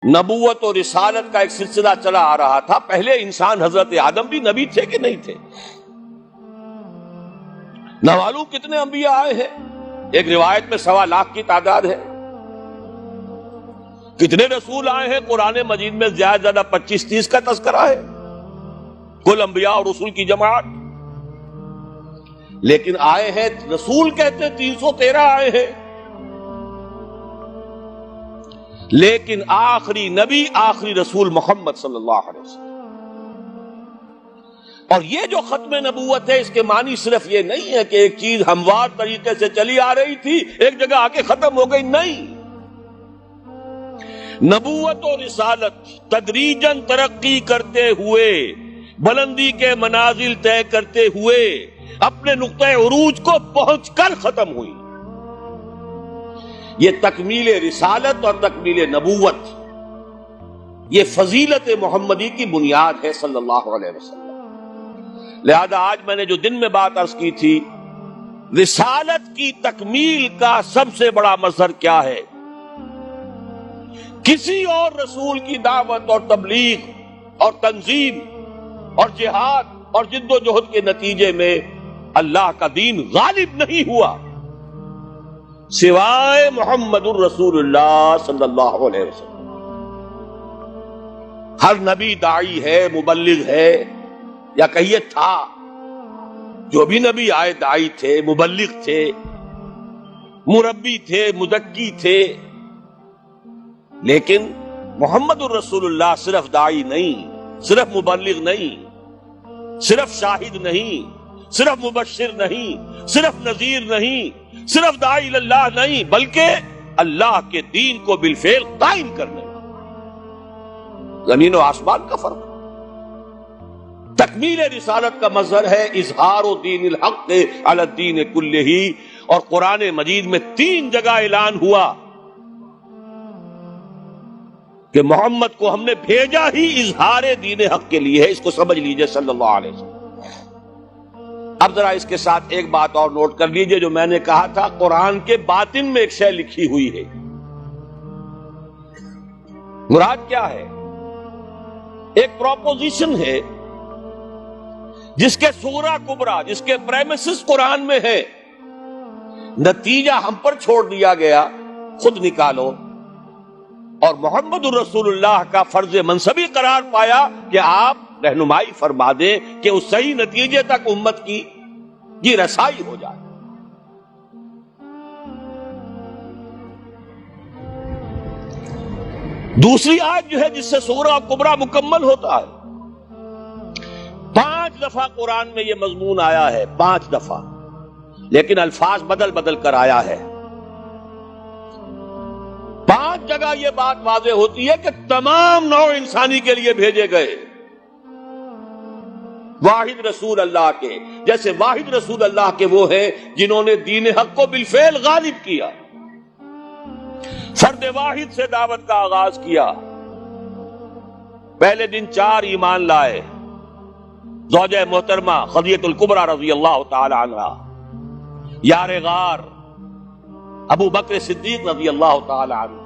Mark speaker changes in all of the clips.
Speaker 1: نبوت اور رسالت کا ایک سلسلہ چلا آ رہا تھا. پہلے انسان حضرت آدم بھی نبی تھے کہ نہیں تھے؟ نہ معلوم کتنے انبیاء آئے ہیں. ایک روایت میں 1.25 لاکھ کی تعداد ہے. کتنے رسول آئے ہیں؟ قرآن مجید میں زیادہ زیادہ 25-30 کا تذکرہ ہے کل انبیاء اور رسول کی جماعت. لیکن آئے ہیں رسول کہتے 313 آئے ہیں. لیکن آخری نبی آخری رسول محمد صلی اللہ علیہ وسلم. اور یہ جو ختم نبوت ہے اس کے معنی صرف یہ نہیں ہے کہ ایک چیز ہموار طریقے سے چلی آ رہی تھی ایک جگہ آ کے ختم ہو گئی. نہیں، نبوت اور رسالت تدریجاً ترقی کرتے ہوئے بلندی کے منازل طے کرتے ہوئے اپنے نقطۂ عروج کو پہنچ کر ختم ہوئی. یہ تکمیل رسالت اور تکمیل نبوت یہ فضیلت محمدی کی بنیاد ہے صلی اللہ علیہ وسلم. لہذا آج میں نے جو دن میں بات عرض کی تھی، رسالت کی تکمیل کا سب سے بڑا مظہر کیا ہے؟ کسی اور رسول کی دعوت اور تبلیغ اور تنظیم اور جہاد اور جد و جہد کے نتیجے میں اللہ کا دین غالب نہیں ہوا سوائے محمد الرسول اللہ صلی اللہ علیہ وسلم. ہر نبی داعی ہے، مبلغ ہے، یا کہیے تھا. جو بھی نبی آئے داعی تھے، مبلغ تھے، مربی تھے، مزکی تھے. لیکن محمد الرسول اللہ صرف داعی نہیں، صرف مبلغ نہیں، صرف شاہد نہیں، صرف مبشر نہیں، صرف نذیر نہیں، صرف داعی اللہ نہیں، بلکہ اللہ کے دین کو بالفعل قائم کرنے والا. زمین و آسمان کا فرق. تکمیل رسالت کا مظہر ہے اظہار دین الحق علی الدین کلہ. اور قرآن مجید میں 3 جگہ اعلان ہوا کہ محمد کو ہم نے بھیجا ہی اظہار دین حق کے لیے ہے. اس کو سمجھ لیجئے صلی اللہ علیہ وسلم. اب ذرا اس کے ساتھ ایک بات اور نوٹ کر لیجئے جو میں نے کہا تھا، قرآن کے باطن میں ایک شے لکھی ہوئی ہے. مراد کیا ہے؟ ایک پروپوزیشن ہے جس کے صورہ کبریٰ، جس کے پریمیسز قرآن میں ہے، نتیجہ ہم پر چھوڑ دیا گیا، خود نکالو. اور محمد الرسول اللہ کا فرض منصبی قرار پایا کہ آپ رہنمائی فرما دیں کہ اس صحیح نتیجے تک امت کی یہ رسائی ہو جائے. دوسری آیت جو ہے جس سے سورہ کبریٰ مکمل ہوتا ہے، 5 دفعہ قرآن میں یہ مضمون آیا ہے، 5 دفعہ، لیکن الفاظ بدل بدل کر آیا ہے. 5 جگہ یہ بات واضح ہوتی ہے کہ تمام نوع انسانی کے لیے بھیجے گئے. واحد رسول اللہ کے، جیسے واحد رسول اللہ کے وہ ہیں جنہوں نے دین حق کو بالفعل غالب کیا، فرد واحد سے دعوت کا آغاز کیا. پہلے دن 4 ایمان لائے، زوجہ محترمہ خدیجہ الکبریٰ رضی اللہ تعالی عنہا، یار غار ابو بکر صدیق رضی اللہ تعالی عنہ،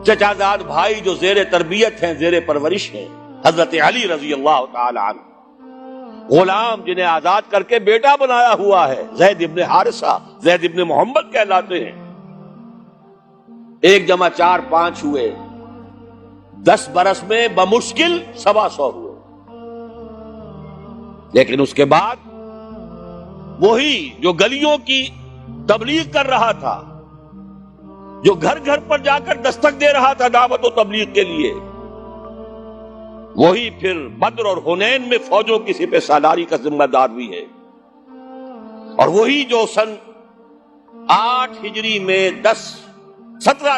Speaker 1: چچا زاد بھائی جو زیر تربیت ہیں، زیر پرورش ہیں، حضرت علی رضی اللہ تعالی عنہ، غلام جنہیں آزاد کر کے بیٹا بنایا ہوا ہے، زید ابن حارثہ، زید ابن محمد کہلاتے ہیں. 1 جمع 4 5 ہوئے. 10 برس میں بمشکل 125 ہوئے. لیکن اس کے بعد وہی جو گلیوں کی تبلیغ کر رہا تھا، جو گھر گھر پر جا کر دستک دے رہا تھا دعوت و تبلیغ کے لیے، وہی پھر بدر اور حنین میں فوجوں کی سپہ سالاری کا ذمہ دار بھی ہے. اور وہی جو سن 8 ہجری میں 10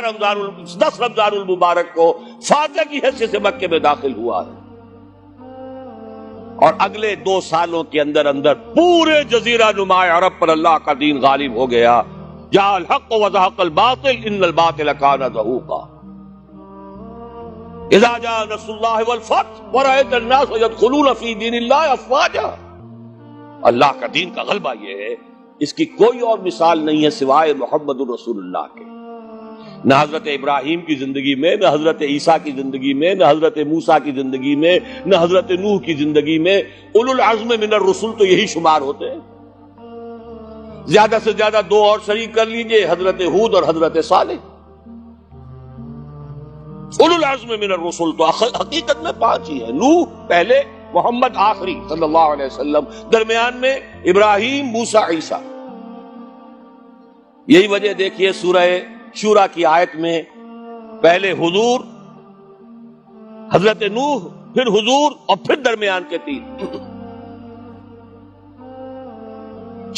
Speaker 1: رمضان المبارک کو فاتح کی حیثیت سے مکے میں داخل ہوا ہے. اور اگلے 2 سالوں کے اندر اندر پورے جزیرہ نما عرب پر اللہ کا دین غالب ہو گیا. جاء الحق وزهق الباطل ان الباطل كان زهوقا. اذا جاء نصر الله والفتح ورأيت الناس يدخلون في دين الله افواجا. اللہ کا دین کا غلبہ یہ ہے، اس کی کوئی اور مثال نہیں ہے سوائے محمد الرسول اللہ کے. نہ حضرت ابراہیم کی زندگی میں، نہ حضرت عیسیٰ کی زندگی میں، نہ حضرت موسیٰ کی زندگی میں، نہ حضرت نوح کی زندگی میں۔ اولو العزم من الرسل تو یہی شمار ہوتے ہیں۔ زیادہ سے زیادہ دو اور شریک کر لیجئے، حضرت ہود اور حضرت صالح۔ اولو العزم من الرسل تو حقیقت میں 5 ہی ہیں۔ نوح پہلے، محمد آخری صلی اللہ علیہ وسلم، درمیان میں ابراہیم، موسیٰ، عیسیٰ۔ یہی وجہ دیکھیے سورہ شورا کی آیت میں پہلے حضور، حضرت نوح، پھر حضور، اور پھر درمیان کے 3۔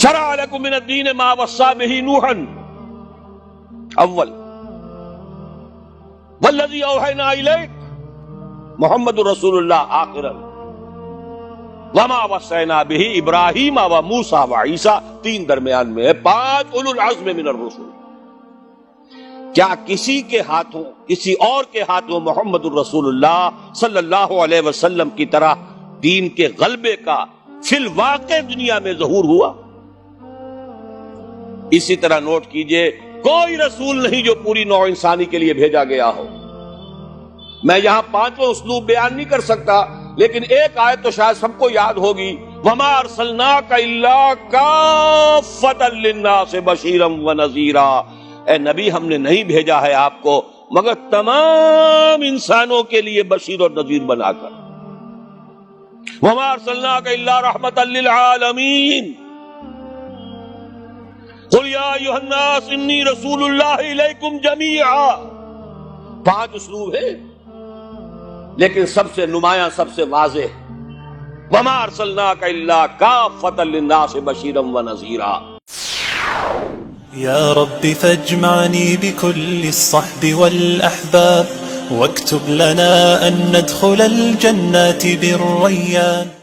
Speaker 1: شرع لکم من الدین ما وصی بہ نوحا اول والذی اوحینا الیک محمد رسول اللہ آخرا وما وصینا بہ ابراہیم و موسیٰ و عیسیٰ، 3 درمیان میں ہے، 5 اولو العزم من الرسل۔ کیا کسی کے ہاتھوں، کسی اور کے ہاتھوں محمد الرسول اللہ صلی اللہ علیہ وسلم کی طرح دین کے غلبے کا فی الواقع دنیا میں ظہور ہوا؟ اسی طرح نوٹ کیجئے، کوئی رسول نہیں جو پوری نوع انسانی کے لیے بھیجا گیا ہو۔ میں یہاں 5واں اسلوب بیان نہیں کر سکتا، لیکن ایک آیت تو شاید سب کو یاد ہوگی، وَمَا أَرْسَلْنَاكَ إِلَّا كَافَّةً لِلنَّاسِ بَشِيرًا وَنَذِيرًا۔ اے نبی، ہم نے نہیں بھیجا ہے آپ کو مگر تمام انسانوں کے لیے بشیر اور نذیر بنا کر۔ وَمَا أَرْسَلْنَاكَ إِلَّا رَحْمَةً لِلْعَالَمِينَ قُلْ يَا أَيُّهَا النَّاسُ إِنِّي رَسُولُ اللَّهِ إِلَيْكُمْ جَمِيعًا۔ 5 اسلوب ہے، لیکن سب سے نمایاں، سب سے واضح، وَمَا أَرْسَلْنَاكَ إِلَّا كَافَّةً لِلنَّاسِ بَشِيرًا وَنَذِيرًا۔
Speaker 2: يا رب فاجمعني بكل الصحب والأحباب واكتب لنا أن ندخل الجنات بالريان۔